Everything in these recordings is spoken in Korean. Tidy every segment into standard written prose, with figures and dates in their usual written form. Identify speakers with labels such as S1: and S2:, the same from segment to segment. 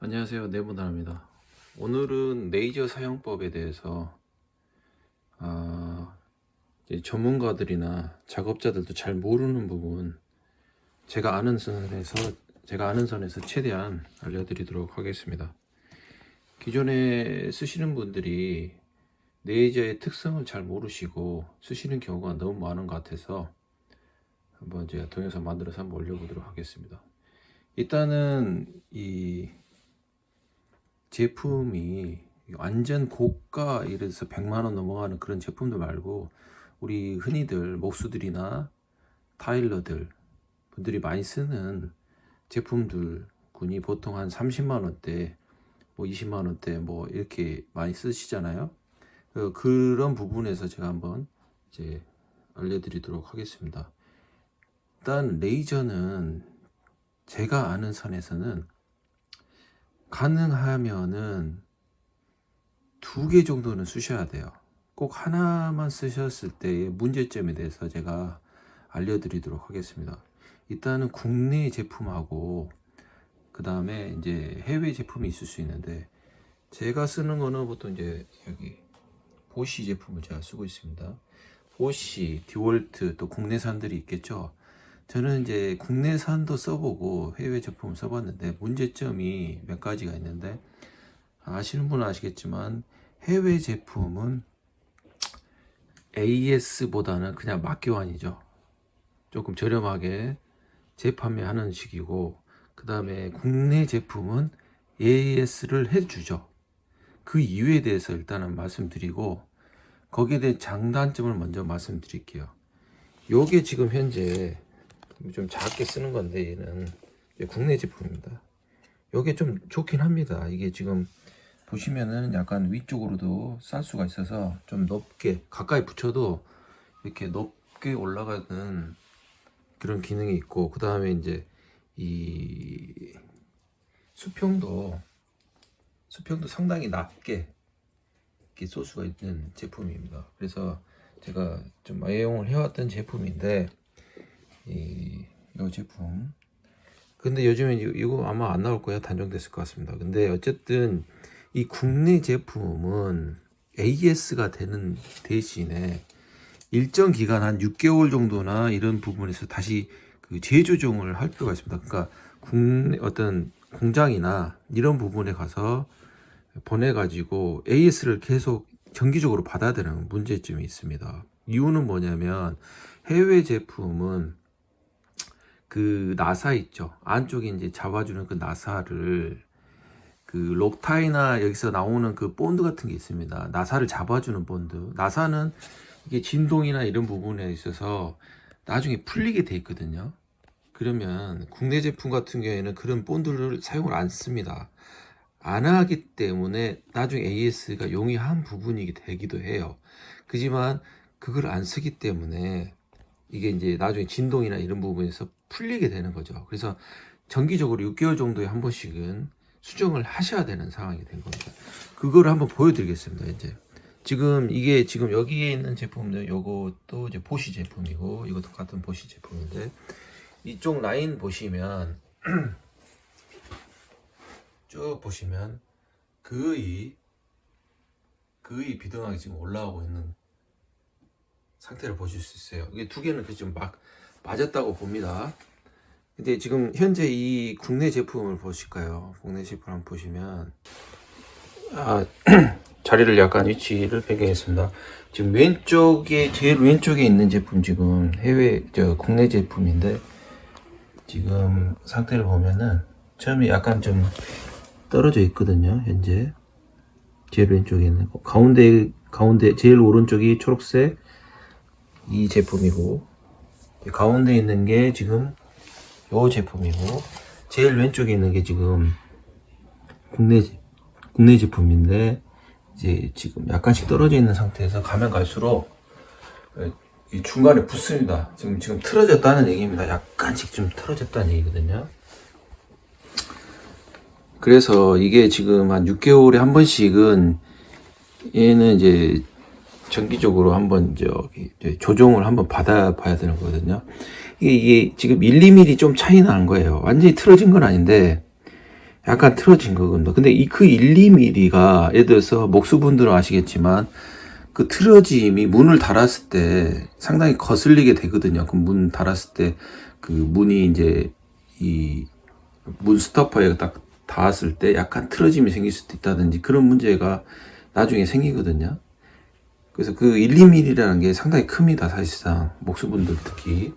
S1: 안녕하세요, 네모단입니다. 오늘은 레이저 사용법에 대해서 이제 전문가들이나 작업자들도 잘 모르는 부분 제가 아는 선에서 최대한 알려드리도록 하겠습니다. 기존에 쓰시는 분들이 레이저의 특성을 잘 모르시고 쓰시는 경우가 너무 많은 것 같아서 한번 제가 동영상 만들어서 한번 올려보도록 하겠습니다. 일단은 이 제품이 완전 고가, 예를 들어서 100만원 넘어가는 그런 제품들 말고 우리 흔히들 목수들이나 타일러들 분들이 많이 쓰는 제품들 군이 보통 한 30만원대 뭐 20만원대 뭐 이렇게 많이 쓰시잖아요. 그런 부분에서 제가 한번 이제 알려드리도록 하겠습니다. 일단 레이저는 제가 아는 선에서는 가능하면은 2개 정도는 쓰셔야 돼요. 꼭 하나만 쓰셨을 때의 문제점에 대해서 제가 알려드리도록 하겠습니다. 일단은 국내 제품하고 그 다음에 이제 해외 제품이 있을 수 있는데, 제가 쓰는 거는 보통 이제 여기 보쉬 제품을 제가 쓰고 있습니다. 보쉬, 디월트, 또 국내산들이 있겠죠. 저는 이제 국내산도 써보고 해외 제품을 써봤는데 문제점이 몇 가지가 있는데, 아시는 분은 아시겠지만 해외 제품은 AS보다는 그냥 막교환이죠. 조금 저렴하게 재판매하는 식이고, 그 다음에 국내 제품은 AS를 해주죠. 그 이유에 대해서 일단은 말씀드리고, 거기에 대한 장단점을 먼저 말씀드릴게요. 요게 지금 현재 좀 작게 쓰는 건데, 얘는 국내 제품입니다. 요게 좀 좋긴 합니다. 이게 지금 보시면은 약간 위쪽으로도 쌀 수가 있어서 좀 높게 가까이 붙여도 이렇게 높게 올라가는 그런 기능이 있고, 그 다음에 이제 이 수평도 상당히 낮게 이렇게 쏠 수가 있는 제품입니다. 그래서 제가 좀 애용을 해왔던 제품인데, 이 제품 근데 요즘에 이거 아마 안 나올 거야. 단종됐을 것 같습니다. 근데 어쨌든 이 국내 제품은 AS가 되는 대신에 일정 기간 한 6개월 정도나 이런 부분에서 다시 그 재조정을 할 필요가 있습니다. 그러니까 국내 어떤 공장이나 이런 부분에 가서 보내가지고 AS를 계속 정기적으로 받아야 되는 문제점이 있습니다. 이유는 뭐냐면 해외 제품은 그 나사 있죠. 안쪽에 이제 잡아주는 그 나사를, 그 록타이나 여기서 나오는 그 본드 같은 게 있습니다. 나사를 잡아주는 본드. 나사는 이게 진동이나 이런 부분에 있어서 나중에 풀리게 돼 있거든요. 그러면 국내 제품 같은 경우에는 그런 본드를 사용을 안 씁니다. 안 하기 때문에 나중에 AS가 용이한 부분이 되기도 해요. 그지만 그걸 안 쓰기 때문에 이게 이제 나중에 진동이나 이런 부분에서 풀리게 되는 거죠. 그래서 정기적으로 6개월 정도에 한 번씩은 수정을 하셔야 되는 상황이 된 겁니다. 그거를 한번 보여드리겠습니다. 이제 이게 지금 여기에 있는 제품은 요것도 이제 보쉬 제품이고, 이것도 같은 보쉬 제품인데, 이쪽 라인 보시면 쭉 보시면 거의 비등하게 지금 올라오고 있는 상태를 보실 수 있어요. 이게 두 개는 좀 막 맞았다고 봅니다. 근데 지금 현재 이 국내 제품을 보실까요? 국내 제품 한번 보시면, 자리를 약간 위치를 변경했습니다. 지금 제일 왼쪽에 있는 제품 지금 국내 제품인데, 지금 상태를 보면은 처음에 약간 좀 떨어져 있거든요. 현재 제일 왼쪽에 있는 거. 가운데 제일 오른쪽이 초록색 이 제품이고, 가운데 있는 게 지금 요 제품이고, 제일 왼쪽에 있는 게 지금 국내 제품인데, 이제 지금 약간씩 떨어져 있는 상태에서 가면 갈수록 이 중간에 붙습니다. 지금 틀어졌다는 얘기입니다. 약간씩 좀 틀어졌다는 얘기거든요. 그래서 이게 지금 한 6개월에 한 번씩은 얘는 이제 정기적으로 한번 조정을 한번 받아봐야 되는 거거든요. 이게 지금 1, 2mm 좀 차이 나는 거예요. 완전히 틀어진 건 아닌데, 약간 틀어진 거거든요. 근데 그 1, 2mm가 예를 들어서 목수분들은 아시겠지만 그 틀어짐이 문을 닫았을 때 상당히 거슬리게 되거든요. 그 문 닫았을 때 그 문이 이제 이 문 스토퍼에 딱 닿았을 때 약간 틀어짐이 생길 수도 있다든지 그런 문제가 나중에 생기거든요. 그래서 그 1, 2mm라는 게 상당히 큽니다. 사실상 목수분들 특히.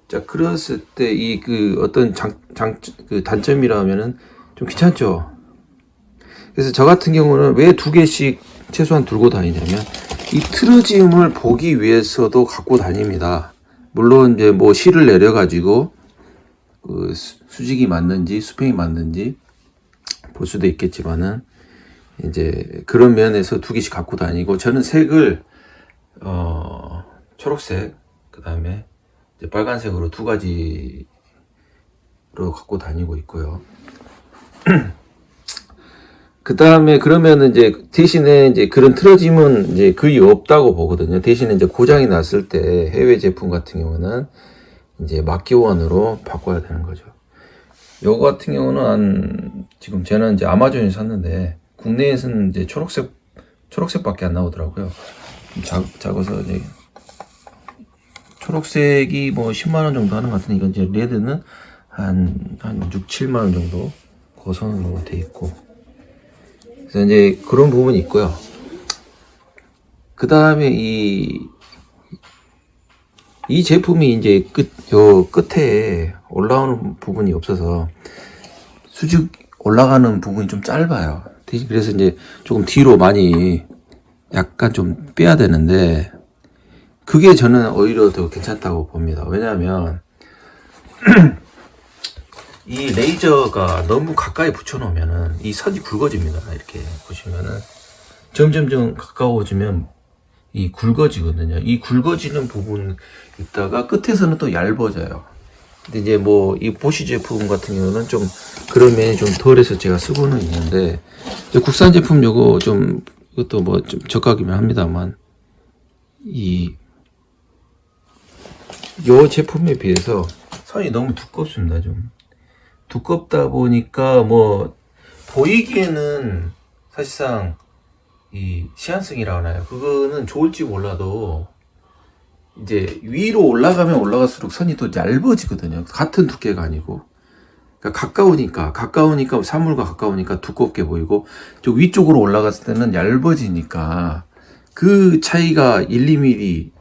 S1: 자, 그랬을 때 이 그 어떤 그 단점이라면은 좀 귀찮죠. 그래서 저 같은 경우는 왜 2개씩 최소한 들고 다니냐면 이 틀어짐을 보기 위해서도 갖고 다닙니다. 물론 이제 뭐 실을 내려 가지고 그 수직이 맞는지 수평이 맞는지 볼 수도 있겠지만은 이제 그런 면에서 2개씩 갖고 다니고, 저는 색을 초록색 그 다음에 빨간색으로 2가지로 갖고 다니고 있고요. 그 다음에 그러면은 이제 대신에 이제 그런 틀어짐은 이제 거의 없다고 보거든요. 대신에 이제 고장이 났을 때 해외 제품 같은 경우는 이제 막기원으로 바꿔야 되는 거죠. 요거 같은 경우는 지금 저는 이제 아마존에서 샀는데 국내에서는 이제 초록색밖에 안 나오더라고요. 작아서 이제 초록색이 뭐 10만원 정도 하는 것 같은데, 이건 이제 레드는 한 6, 7만원 정도 그 선으로 돼 있고. 그래서 이제 그런 부분이 있고요. 그 다음에 이 제품이 이제 끝에 올라오는 부분이 없어서 수직 올라가는 부분이 좀 짧아요. 그래서 이제 조금 뒤로 많이 약간 좀 빼야 되는데, 그게 저는 오히려 더 괜찮다고 봅니다. 왜냐하면 이 레이저가 너무 가까이 붙여놓으면은 이 선이 굵어집니다. 이렇게 보시면은 점점점 가까워지면 이 굵어지거든요. 이 굵어지는 부분 있다가 끝에서는 또 얇아져요. 근데 이제 뭐 이 보쉬 제품 같은 경우는 좀 그런 면이 좀 덜해서 제가 쓰고는 있는데, 국산 제품 요거 좀 이것도 뭐 좀 저가기면 합니다만 요 제품에 비해서 선이 너무 두껍습니다. 좀 두껍다 보니까 뭐 보이기에는 사실상 이 시한승이라고 하나요? 그거는 좋을지 몰라도 이제 위로 올라가면 올라갈수록 선이 더 얇아지거든요. 같은 두께가 아니고. 그러니까 가까우니까 사물과 가까우니까 두껍게 보이고, 저 위쪽으로 올라갔을 때는 얇아지니까 그 차이가 1, 2mm,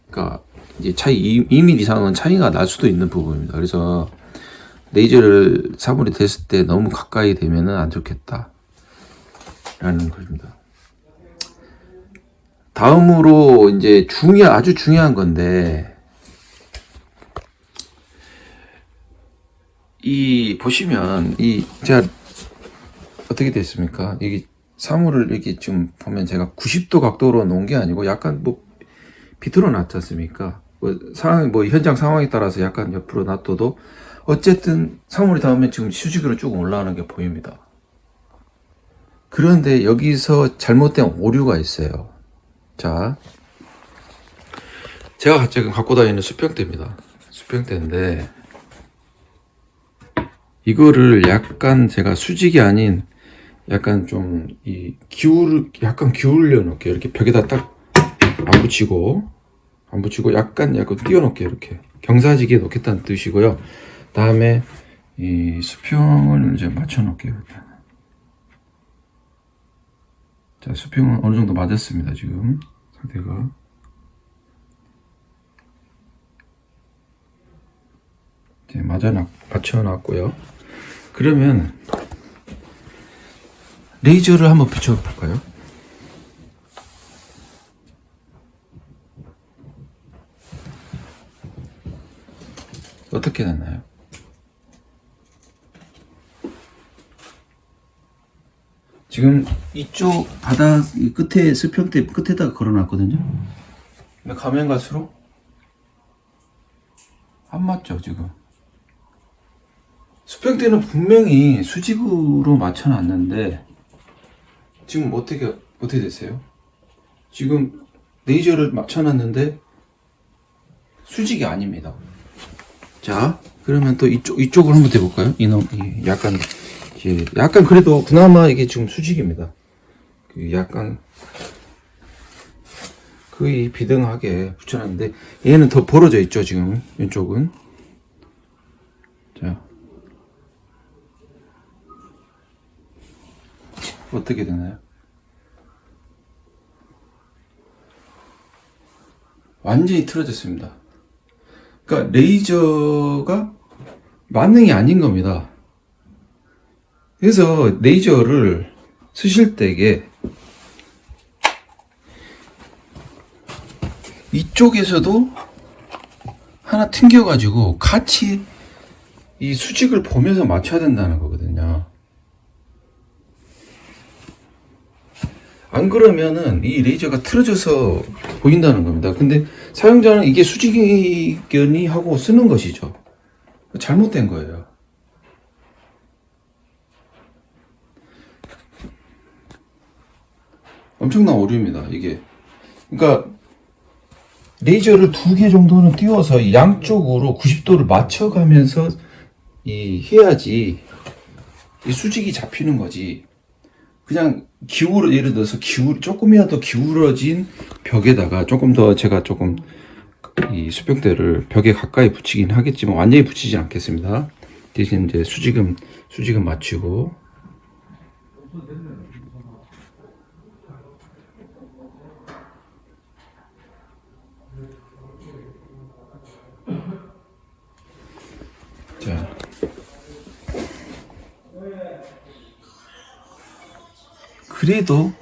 S1: 그러니까 이제 차이 2mm 이상은 차이가 날 수도 있는 부분입니다. 그래서 레이저를 사물이 됐을 때 너무 가까이 되면은 안 좋겠다 라는 것입니다. 다음으로 이제 아주 중요한 건데, 보시면 제가 어떻게 됐습니까? 이게 사물을 이렇게 좀 보면 제가 90도 각도로 놓은 게 아니고 약간 뭐 비틀어 놨지 않습니까? 현장 상황에 따라서 약간 옆으로 놔둬도 어쨌든 사물이 닿으면 지금 수직으로 쭉 올라가는 게 보입니다. 그런데 여기서 잘못된 오류가 있어요. 자, 제가 지금 갖고 다니는 수평대입니다. 수평대인데 이거를 약간 제가 수직이 아닌 약간 좀 약간 기울여 놓을게요. 이렇게 벽에다 딱 안 붙이고 약간 띄워놓게, 이렇게 경사지게 놓겠다는 뜻이고요. 다음에 이 수평을 이제 맞춰 놓을게요. 자, 수평은 어느 정도 맞았습니다. 지금 상태가. 이제 맞춰 놨고요. 그러면 레이저를 한번 비춰 볼까요? 어떻게 됐나요? 지금 이쪽 바닥 끝에 수평대 끝에다가 걸어놨거든요. 근데 가면 갈수록 안 맞죠. 지금 수평대는 분명히 수직으로 맞춰놨는데 지금 어떻게 됐어요? 지금 레이저를 맞춰놨는데 수직이 아닙니다. 자, 그러면 또 이쪽을 한번 대볼까요? 약간 이게 약간 그래도 그나마 이게 지금 수직입니다. 그 약간 거의 비등하게 붙여놨는데 얘는 더 벌어져 있죠. 지금 왼쪽은. 자, 어떻게 되나요? 완전히 틀어졌습니다. 그러니까 레이저가 만능이 아닌 겁니다. 그래서 레이저를 쓰실 때에 이쪽에서도 하나 튕겨가지고 같이 이 수직을 보면서 맞춰야 된다는 거거든요. 안 그러면은 이 레이저가 틀어져서 보인다는 겁니다. 근데 사용자는 이게 수직이견이 하고 쓰는 것이죠. 잘못된 거예요. 엄청난 오류입니다, 이게. 그러니까 레이저를 2개 정도는 띄워서 양쪽으로 90도를 맞춰가면서 해야지 이 수직이 잡히는 거지. 그냥 예를 들어서 조금이라도 기울어진 벽에다가 조금 더 제가 조금 이 수평대를 벽에 가까이 붙이긴 하겠지만 완전히 붙이진 않겠습니다. 대신 이제 수직은 맞추고. 자, 그래도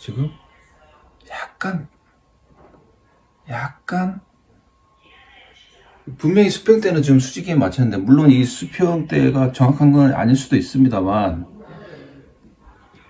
S1: 지금 약간 분명히 수평대는 지금 수직에 맞췄는데, 물론 이 수평대가 정확한 건 아닐 수도 있습니다만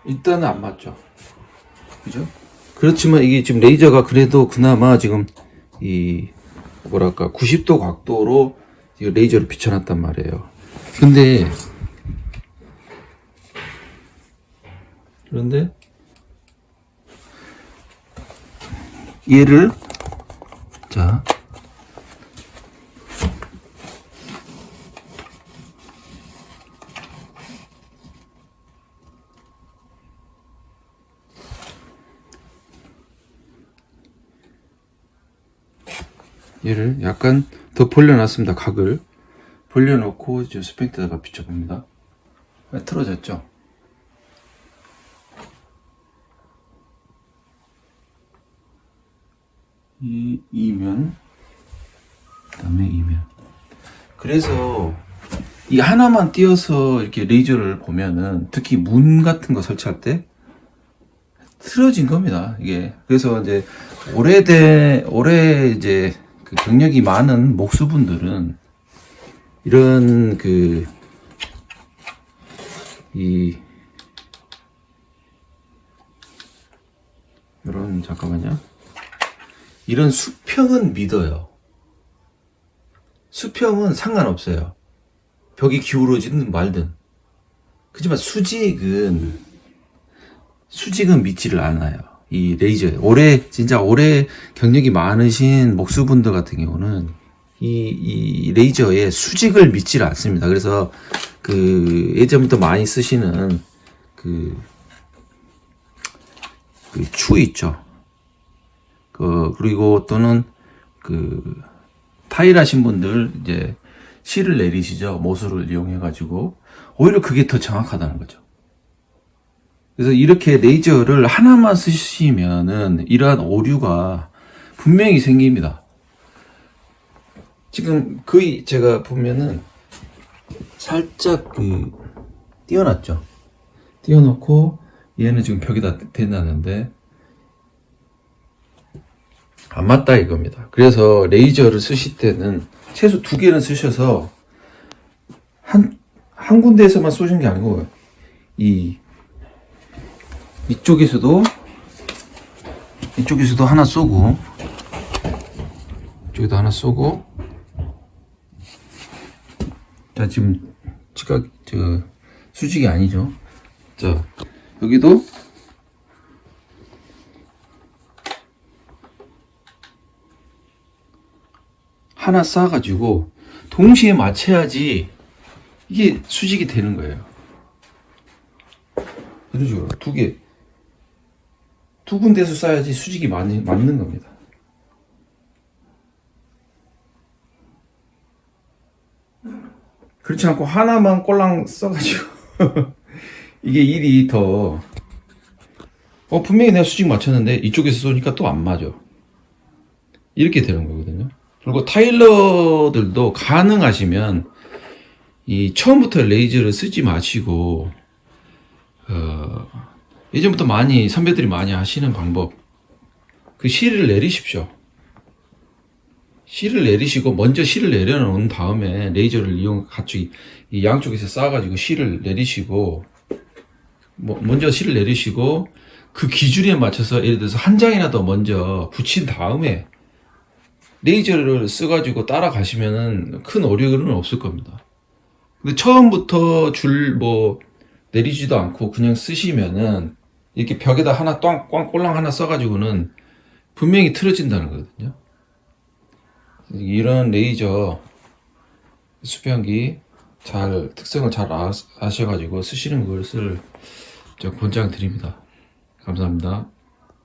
S1: 일단은 안 맞죠. 그죠? 그렇지만 이게 지금 레이저가 그래도 그나마 지금 이 뭐랄까 90도 각도로 이 레이저를 비춰놨단 말이에요. 그런데 얘를 자 얘를 약간 더 벌려놨습니다. 각을 벌려놓고 이제 수평대에다가 비춰봅니다. 틀어졌죠? 이면, 그 다음에 이면. 그래서 이 하나만 띄어서 이렇게 레이저를 보면은, 특히 문 같은 거 설치할 때 틀어진 겁니다, 이게. 그래서 이제 오래 이제 그 경력이 많은 목수분들은 이런 잠깐만요. 이런 수평은 믿어요. 수평은 상관없어요. 벽이 기울어지든 말든. 그렇지만 수직은 믿지를 않아요. 이 레이저. 진짜 오래 경력이 많으신 목수분들 같은 경우는 이 레이저의 수직을 믿지를 않습니다. 그래서 예전부터 많이 쓰시는 추 있죠. 그리고 또는 타일 하신 분들 이제 실을 내리시죠. 모수를 이용해가지고. 오히려 그게 더 정확하다는 거죠. 그래서 이렇게 레이저를 하나만 쓰시면은 이러한 오류가 분명히 생깁니다. 지금 거의 제가 보면은 살짝 띄워놨죠. 띄워놓고 얘는 지금 벽에다 대놨는데 안 맞다 이겁니다. 그래서 레이저를 쓰실 때는 최소 2개는 쓰셔서 한 군데에서만 쏘시는 게 아니고 이쪽에서도 하나 쏘고, 이쪽에도 하나 쏘고. 자, 지금 수직이 아니죠. 자, 여기도 하나 쏴가지고 동시에 맞춰야지 이게 수직이 되는 거예요. 이런 식으로 두 군데서 쏴야지 수직이 맞는 겁니다. 그렇지 않고 하나만 꼴랑 써가지고 이게 일이 더 분명히 내가 수직 맞췄는데 이쪽에서 쏘니까 또 안 맞아. 이렇게 되는 거거든요. 그리고 타일러들도 가능하시면 이 처음부터 레이저를 쓰지 마시고 예전부터 선배들이 많이 하시는 방법, 그 실을 내리십시오. 실을 내리시고 먼저 실을 내려놓은 다음에 레이저를 같이 이 양쪽에서 쏴가지고 실을 내리시고 먼저 실을 내리시고 그 기준에 맞춰서 예를 들어서 한 장이나 더 먼저 붙인 다음에 레이저를 써가지고 따라가시면은 큰 어려움은 없을 겁니다. 근데 처음부터 내리지도 않고 그냥 쓰시면은 이렇게 벽에다 하나 꼴랑 하나 써가지고는 분명히 틀어진다는 거거든요. 이런 레이저 수평기 특성을 잘 아셔가지고 쓰시는 것을 저 권장 드립니다. 감사합니다.